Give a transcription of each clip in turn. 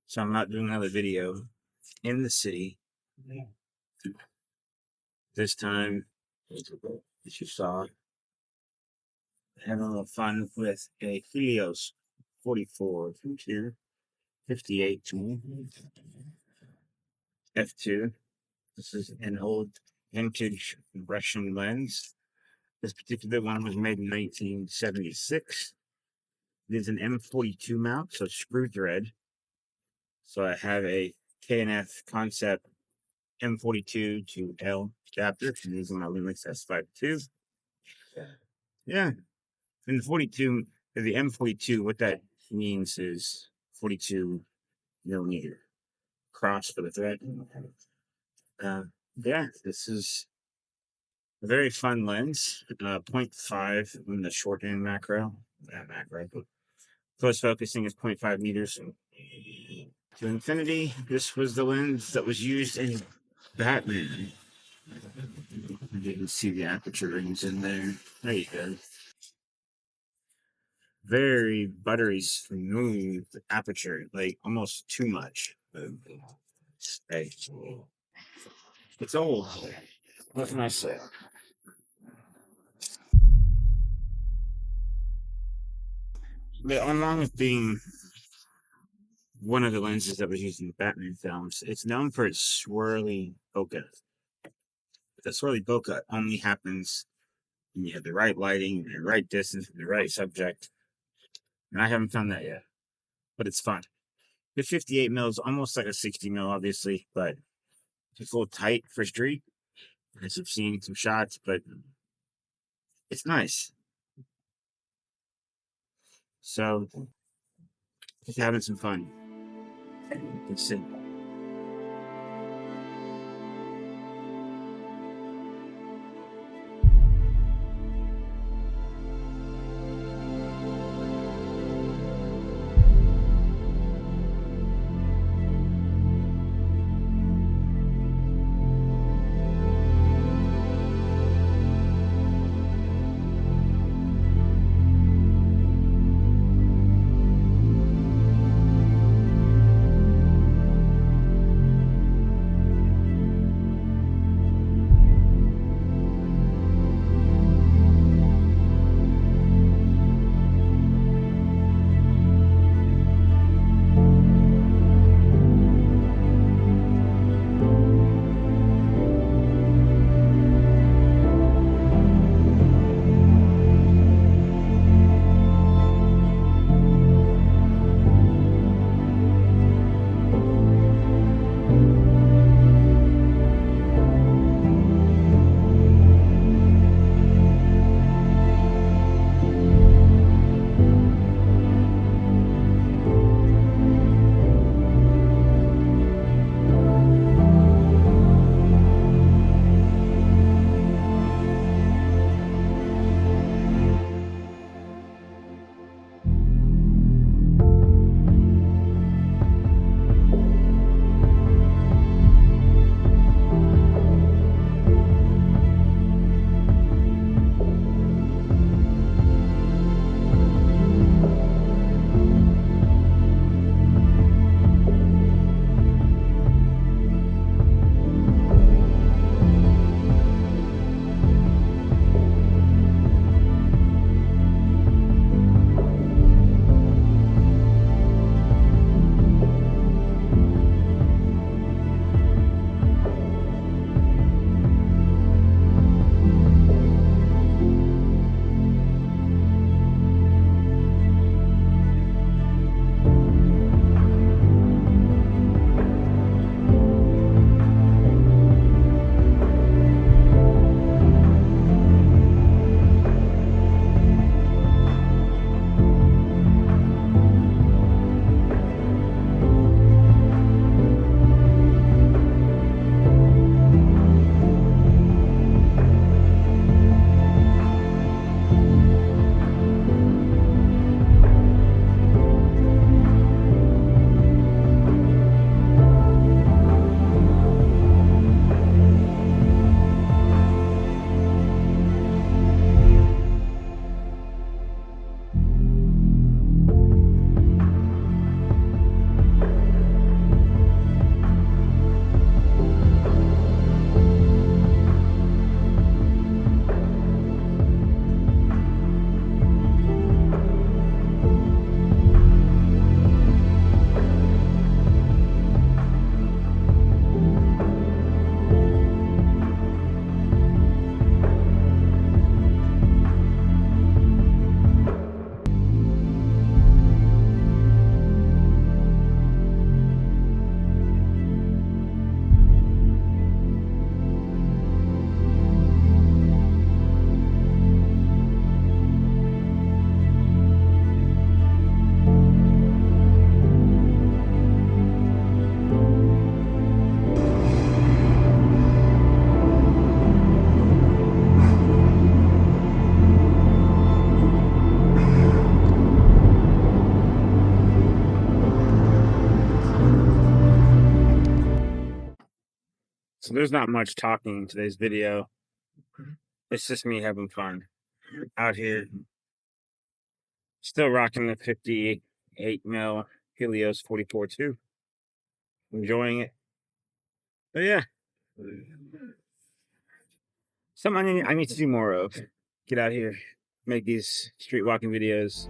So I'm not doing another video in the city. This time, as you saw, having a little fun with a Helios 44 2 58 f2. This is an old vintage Russian lens. This particular one was made in 1976. It is an M42 mount, so screw thread. So I have a K&F Concept M42 to L adapter. I'm using my Lumix S52. Yeah, and the 42, the M42, what that means is 42 millimeter cross for the thread. Uh, yeah, this is a very fun lens. 0.5 in the short end macro. But close focusing is 0.5 meters to infinity. This was the lens that was used in Batman. You can see the aperture rings in there. There you go. Very buttery smooth aperture, like almost too much. Hey, it's old. What can I say? But along with being one of the lenses that was used in Batman films, it's known for its swirly bokeh. The swirly bokeh only happens when you have the right lighting, the right distance, the right subject. And I haven't found that yet, but it's fun. The 58 mil is almost like a 60 mil, obviously, but it's a little tight for street. As I've seen some shots, but it's nice. So, just having some fun. That's it. So there's not much talking in today's video. It's just me having fun out here. Still rocking the 58 mil Helios 44-2. Enjoying it. But yeah. Something I need to do more of. Get out here. Make these street walking videos.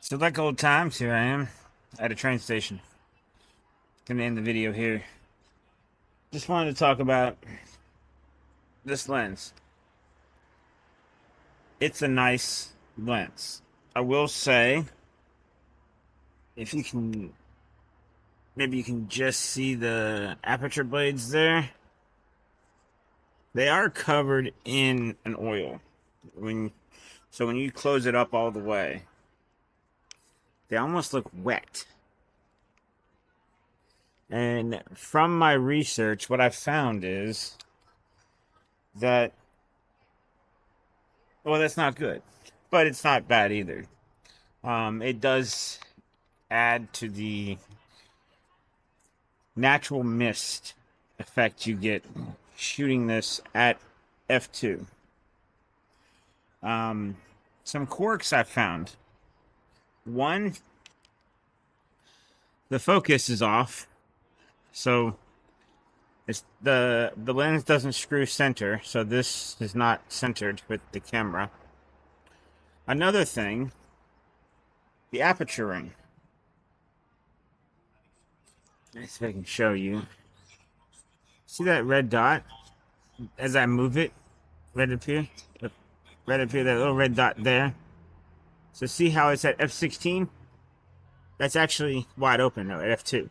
So like old times, here I am at a train station. Gonna end the video here. Just wanted to talk about this lens. It's a nice lens. I will say, if you can, maybe you can just see the aperture blades there. They are covered in an oil. So when you close it up all the way, they almost look wet. And from my research, what I found is that, well, that's not good, but it's not bad either. It does add to the natural mist effect you get shooting this at f2. Some quirks I found. One, the focus is off, so it's the lens doesn't screw center, so this is not centered with the camera. Another thing, the aperture ring. Let's see if I can show you. See that red dot? As I move it, right up here, that little red dot there. So see how it's at f16? That's actually wide open though, at f2.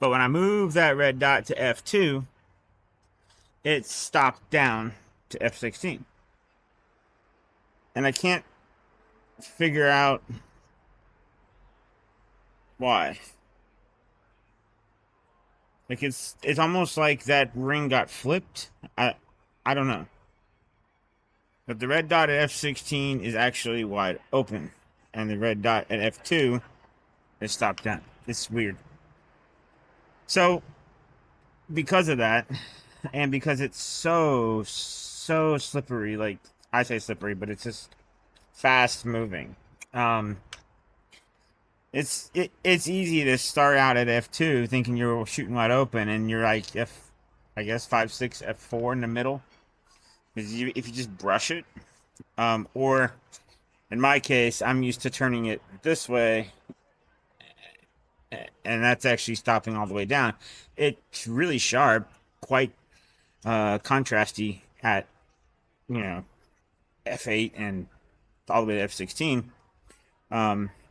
But when I move that red dot to f2, it's stopped down to f16. And I can't figure out why. Like it's almost like that ring got flipped. I don't know. But the red dot at f16 is actually wide open, and the red dot at f2 is stopped down. It's weird. So because of that, and because it's so slippery, like I say slippery, but it's just fast moving. It's easy to start out at f2 thinking you're shooting wide open, and you're like I guess 5, 6, f4 in the middle. Because if you just brush it, or In my case, I'm used to turning it this way, and that's actually stopping all the way down. It's really sharp, quite contrasty at, you know, f8 and all the way to f16.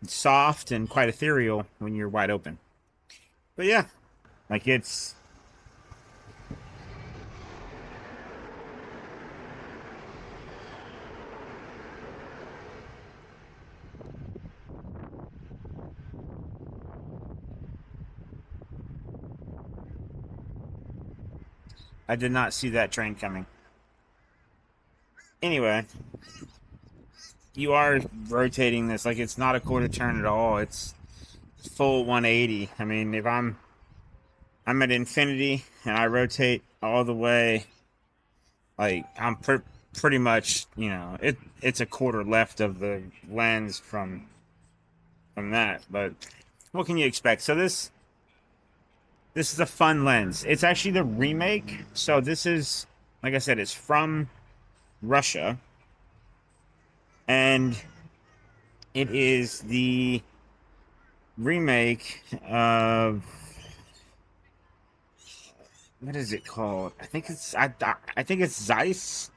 Soft and quite ethereal when you're wide open. But yeah, like it's I did not see that train coming. Anyway, you are rotating this like it's not a quarter turn at all. It's full 180. I mean, if I'm at infinity and I rotate all the way, like I'm pretty much, it's a quarter left of the lens from that. But what can you expect? So this is a fun lens. It's actually the remake. So this is, like I said, it's from Russia, and it is the remake of, what is it called? I think it's Zeiss.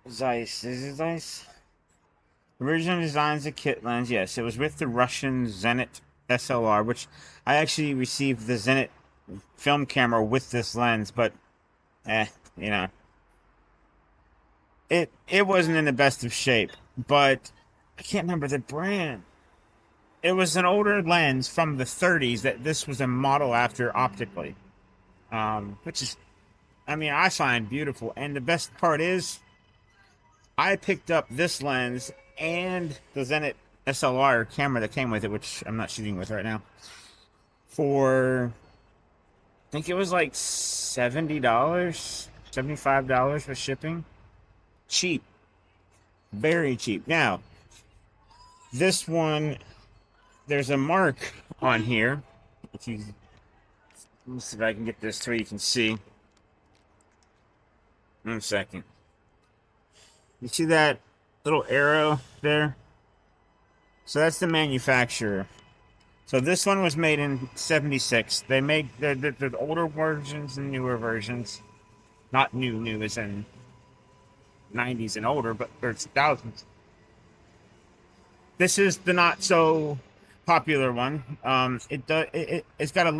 Zeiss, is it Zeiss? Original designs a kit lens. Yes, it was with the Russian Zenit SLR, which I actually received the Zenit film camera with this lens, but you know, it wasn't in the best of shape. But I can't remember the brand. It was an older lens from the 30s that this was a model after optically, which is, I mean, I find beautiful. And the best part is, I picked up this lens and the Zenit SLR camera that came with it, which I'm not shooting with right now, for, I think it was like $70, $75 with shipping. Cheap, very cheap. Now, this one, there's a mark on here. If you, let me see if I can get this so you can see. 1 second. You see that little arrow there? So that's the manufacturer. So this one was made in 76. They make the older versions and newer versions. Not new as in 90s and older, but there's thousands. This is the not so popular one. It's got a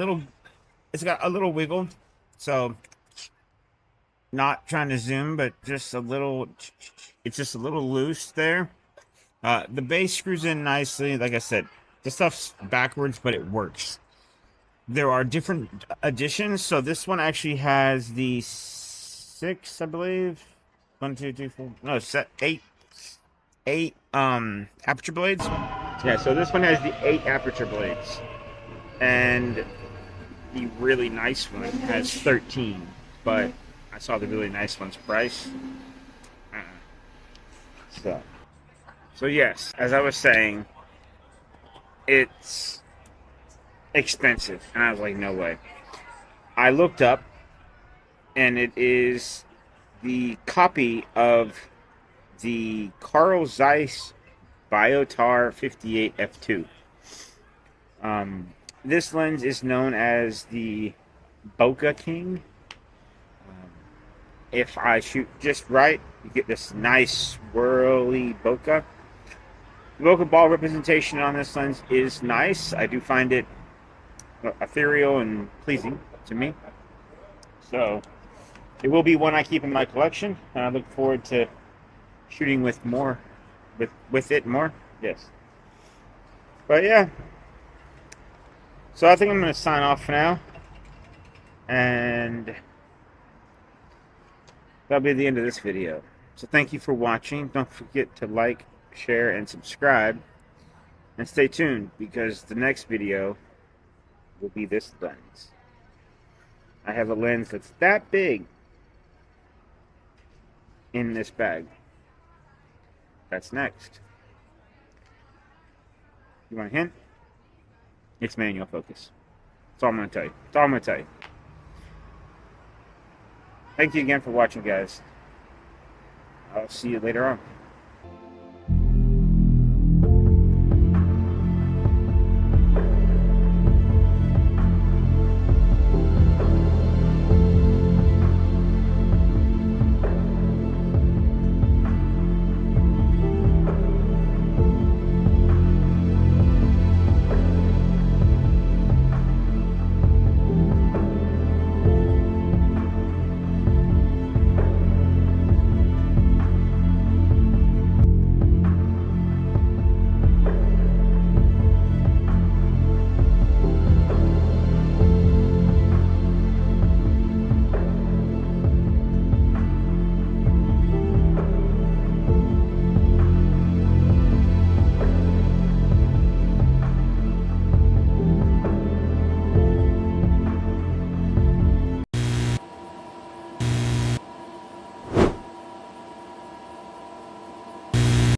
little wiggle. So not trying to zoom, but just a little, it's just a little loose there. The base screws in nicely. Like I said, the stuff's backwards, but it works. There are different editions. So this one actually has the 6, I believe. 1, 2, 3, 4. No, set 8 aperture blades. Yeah, so this one has the 8 aperture blades, and the really nice one has 13. But I saw the really nice one's price. So yes, as I was saying, it's expensive, and I was like, no way. I looked up, and it is the copy of the Carl Zeiss Biotar 58 f2. This lens is known as the Bokeh King. If I shoot just right, you get this nice swirly bokeh. The bokeh ball representation on this lens is nice. I do find it ethereal and pleasing to me. So it will be one I keep in my collection, and I look forward to shooting with more, with it more. Yes. But yeah. So I think I'm going to sign off for now, and that'll be the end of this video. So thank you for watching. Don't forget to like, share, and subscribe. And stay tuned, because the next video will be this lens. I have a lens that's that big in this bag. That's next. You want a hint? It's manual focus. That's all I'm going to tell you. That's all I'm going to tell you. Thank you again for watching, guys. I'll see you later on.